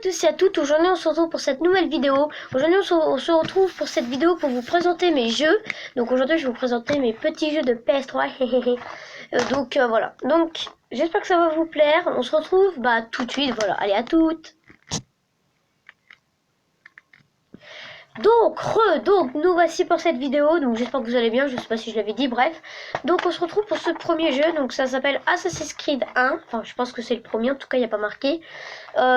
Tous et à toutes, aujourd'hui on se retrouve pour cette nouvelle vidéo. Aujourd'hui on se retrouve pour cette vidéo pour vous présenter mes jeux. Donc aujourd'hui je vais vous présenter mes petits jeux de PS3. Donc voilà. Donc j'espère que ça va vous plaire. On se retrouve tout de suite. Voilà, allez à toutes. Donc nous voici pour cette vidéo, donc j'espère que vous allez bien, je sais pas si je l'avais dit, bref. Donc on se retrouve pour ce premier jeu, donc ça s'appelle Assassin's Creed 1, enfin je pense que c'est le premier, en tout cas il n'y a pas marqué.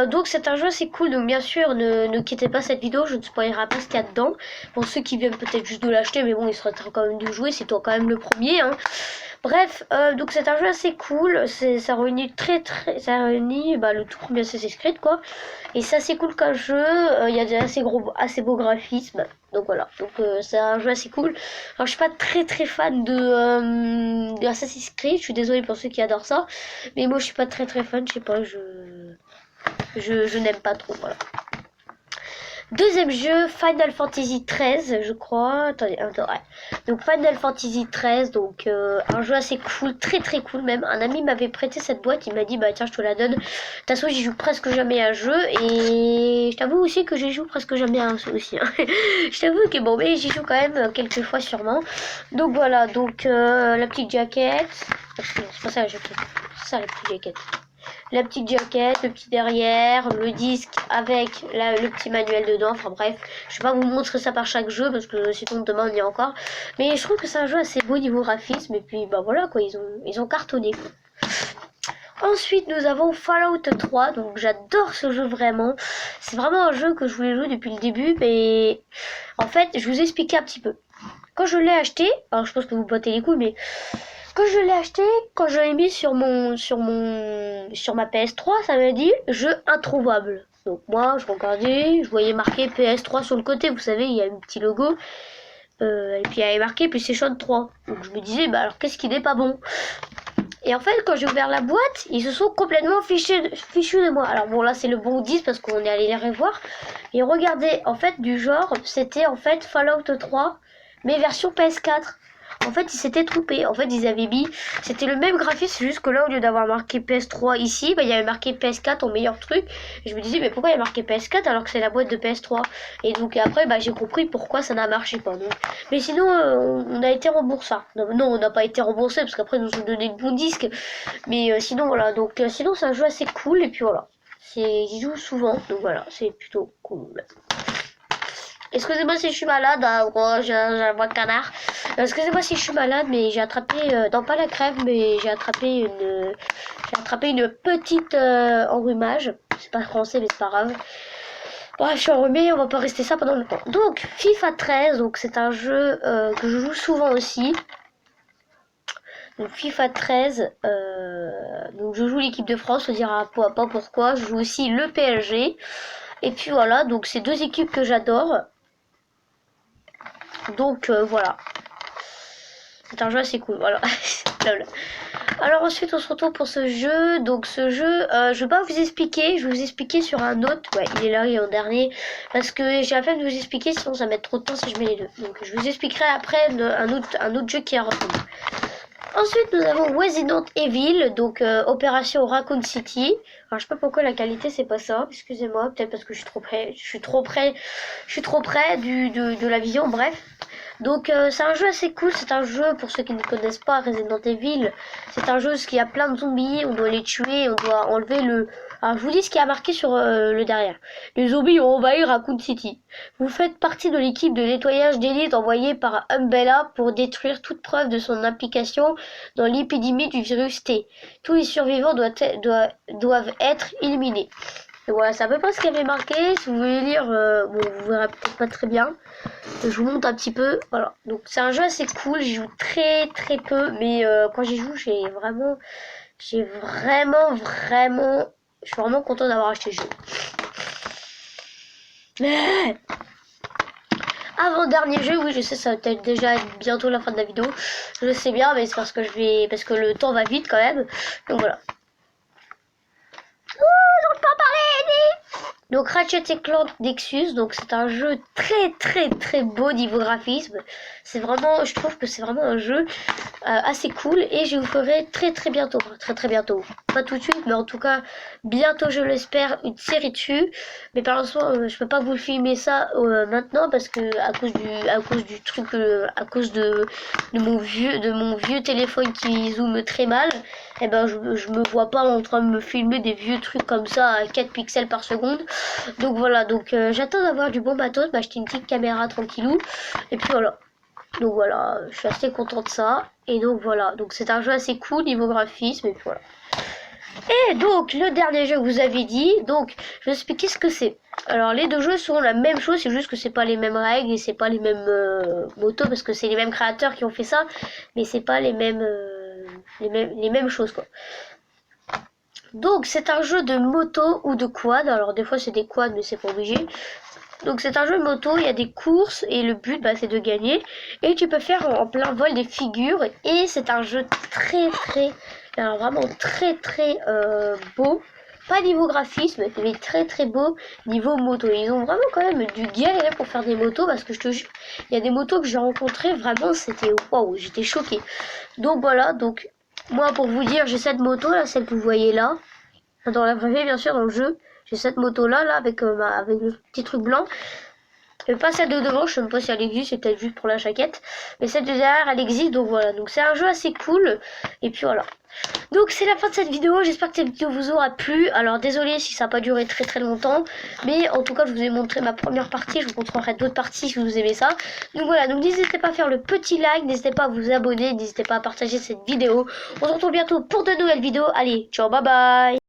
Donc c'est un jeu assez cool, donc bien sûr ne quittez pas cette vidéo, je ne spoilerai pas ce qu'il y a dedans. Pour ceux qui viennent peut-être juste de l'acheter, mais bon il sera temps quand même de jouer, c'est toi quand même le premier, hein. Bref, donc c'est un jeu assez cool, ça réunit ça réunit le tout premier Assassin's Creed quoi. Et c'est assez cool comme jeu, il y a des assez beaux graphismes, donc voilà, donc c'est un jeu assez cool. Alors je suis pas très fan de Assassin's Creed, je suis désolée pour ceux qui adorent ça, mais moi je suis pas très fan, je sais pas, je n'aime pas trop, voilà. Deuxième jeu, Final Fantasy XIII, je crois. Attendez, ouais. Donc Final Fantasy XIII, donc un jeu assez cool, très cool même. Un ami m'avait prêté cette boîte, il m'a dit tiens je te la donne. De toute façon j'y joue presque jamais à un jeu et je t'avoue aussi que j'y joue presque jamais à un jeu aussi. Hein. Je t'avoue que bon mais j'y joue quand même quelques fois sûrement. Donc voilà, donc la petite jaquette. C'est pas ça la jaquette, c'est ça la petite jaquette. La petite jaquette, le petit derrière, le disque avec le petit manuel dedans. Enfin bref, je vais pas vous montrer ça par chaque jeu parce que sinon demain on y est encore. Mais je trouve que c'est un jeu assez beau niveau graphisme et puis voilà quoi, ils ont cartonné quoi. Ensuite nous avons Fallout 3, donc j'adore ce jeu vraiment. C'est vraiment un jeu que je voulais jouer depuis le début, mais en fait je vous expliquer un petit peu. Quand je l'ai acheté, alors je pense que vous battez les couilles, mais quand je l'ai acheté, quand je l'ai mis sur ma PS3, ça m'a dit jeu introuvable. Donc moi, je regardais, je voyais marqué PS3 sur le côté, vous savez, il y a un petit logo. Et puis il y avait marqué PlayStation 3. Donc je me disais, alors qu'est-ce qui n'est pas bon? Et en fait, quand j'ai ouvert la boîte, ils se sont complètement fichus de moi. Alors bon, là c'est le bon 10 parce qu'on est allé les revoir. Et regardez, en fait, du genre, c'était en fait Fallout 3, mais version PS4. En fait, ils s'étaient trompés. En fait, ils avaient mis... C'était le même graphisme, c'est juste que là, au lieu d'avoir marqué PS3 ici, il y avait marqué PS4 en meilleur truc. Et je me disais, mais pourquoi il y a marqué PS4 alors que c'est la boîte de PS3? Et donc après, j'ai compris pourquoi ça n'a marché pas. Donc. Mais sinon, on a été remboursé. Non, on n'a pas été remboursé parce qu'après, ils nous ont donné de bons disques. Mais sinon, voilà. Donc, sinon, c'est un jeu assez cool. Et puis voilà. J'y joue souvent. Donc voilà, c'est plutôt cool. Excusez-moi si je suis malade, j'ai un voix de canard. Excusez-moi si je suis malade, mais j'ai attrapé, non pas la crève, mais j'ai attrapé une petite enrhumage. C'est pas français, mais c'est pas grave. Bref, je suis enrhumée, on va pas rester ça pendant longtemps. Donc, FIFA 13, donc c'est un jeu que je joue souvent aussi. Donc FIFA 13, donc je joue l'équipe de France, on dira pas pourquoi. Je joue aussi le PSG. Et puis voilà, donc c'est deux équipes que j'adore. Donc voilà. C'est un jeu assez cool, voilà. Alors ensuite on se retrouve pour ce jeu. Donc ce jeu, je vais pas vous expliquer, je vais vous expliquer sur un autre. Ouais, il est là, il est en dernier. Parce que j'ai la flemme de vous expliquer, sinon ça va mettre trop de temps si je mets les deux. Donc je vous expliquerai après un autre jeu qui est à reprendre. Ensuite nous avons Resident Evil, donc Opération Raccoon City. Alors je sais pas pourquoi la qualité c'est pas ça, excusez-moi, peut-être parce que je suis trop près de la vision, bref. Donc c'est un jeu assez cool, c'est un jeu pour ceux qui ne connaissent pas Resident Evil, c'est un jeu qui a plein de zombies, on doit les tuer, on doit enlever le... Alors je vous dis ce qui a marqué sur le derrière. Les zombies ont envahi Raccoon City. Vous faites partie de l'équipe de nettoyage d'élite envoyée par Umbrella pour détruire toute preuve de son implication dans l'épidémie du virus T. Tous les survivants doivent être éliminés. Et voilà, c'est à peu près ce qu'il y avait marqué. Si vous voulez lire, bon, vous verrez peut-être pas très bien. Je vous montre un petit peu. Voilà. Donc c'est un jeu assez cool. J'y joue très peu, mais quand j'y joue, je suis vraiment content d'avoir acheté le jeu. Avant-dernier jeu, oui, je sais, ça va peut-être déjà être bientôt la fin de la vidéo. Je le sais bien, mais c'est parce que le temps va vite quand même. Donc voilà. Ouh, j'en peux pas parler, Donc Ratchet et Clank Nexus, donc c'est un jeu très beau niveau graphisme. C'est vraiment, je trouve que c'est vraiment un jeu assez cool et je vous ferai très bientôt, enfin, très bientôt. Pas tout de suite, mais en tout cas bientôt je l'espère une série dessus. Mais par l'instant je peux pas vous filmer ça maintenant parce que à cause du truc, à cause de mon vieux téléphone qui zoome très mal. Et ben je me vois pas en train de me filmer des vieux trucs comme ça à 4 pixels par seconde. Donc voilà, donc j'attends d'avoir du bon matos, m'acheter une petite caméra tranquillou. Et puis voilà. Donc voilà, je suis assez content de ça. Et donc voilà, donc c'est un jeu assez cool niveau graphisme. Et puis voilà. Et donc le dernier jeu que vous avez dit, donc je vais expliquer ce que c'est. Alors les deux jeux sont la même chose, c'est juste que c'est pas les mêmes règles et c'est pas les mêmes motos parce que c'est les mêmes créateurs qui ont fait ça, mais c'est pas les mêmes choses quoi. Donc c'est un jeu de moto ou de quad. Alors des fois c'est des quads mais c'est pas obligé. Donc c'est un jeu de moto, il y a des courses et le but c'est de gagner. Et tu peux faire en plein vol des figures. Et c'est un jeu alors vraiment très beau. Pas niveau graphisme, mais très beau niveau moto. Ils ont vraiment quand même dû galérer pour faire des motos parce que je te jure, il y a des motos que j'ai rencontrées, vraiment c'était waouh, j'étais choquée. Donc voilà, donc moi pour vous dire, j'ai cette moto là, celle que vous voyez là. Dans la vraie vie, bien sûr, dans le jeu, j'ai cette moto là, avec le petit truc blanc. Et pas celle de devant, je sais même pas si elle existe, c'est peut-être juste pour la jaquette. Mais celle de derrière, elle existe, donc voilà. Donc c'est un jeu assez cool. Et puis voilà. Donc c'est la fin de cette vidéo, j'espère que cette vidéo vous aura plu. Alors désolé si ça n'a pas duré très longtemps. Mais en tout cas, je vous ai montré ma première partie. Je vous montrerai d'autres parties si vous aimez ça. Donc voilà, donc n'hésitez pas à faire le petit like, n'hésitez pas à vous abonner, n'hésitez pas à partager cette vidéo. On se retrouve bientôt pour de nouvelles vidéos. Allez, ciao, bye bye.